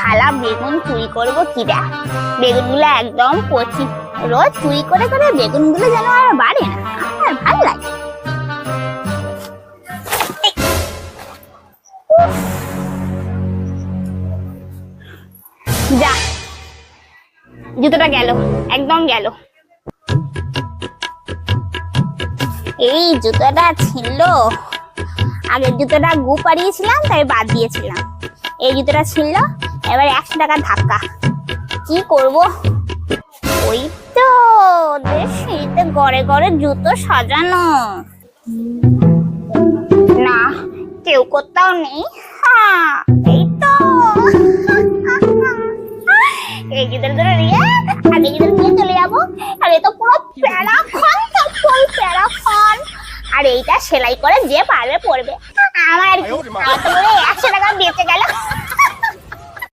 থালা বেগুন চুরি করবো কিরা। বেগুনগুলো একদম কচি, রোজ চুরি করে করে বেগুনগুলো যেন আর বাড়ে না, আমার ভালো লাগে। যা, জুতোটা গেল, একদম গেল। এই জুতোটা ছিল, আগের জুতোটা গু পাড়িয়েছিলাম তাই বাদ দিয়েছিলাম। এই জুতোটা ছিল, এবার 100 টাকা ধাক্কা। কি করব? ওই তো শীতে ঘরে ঘরে জুতো সাজানো, না কেউ কোথাও নেই। হ্যাঁ এই তো, এই জুতোটা ধরে নিয়ে আগে জুতো নিয়ে চলে যাবো। আর এ তো পুরো প্যারাখন, তো ফুল প্যারাখন। আর এইটা সেলাই করে যে পারবে পরবে। আমার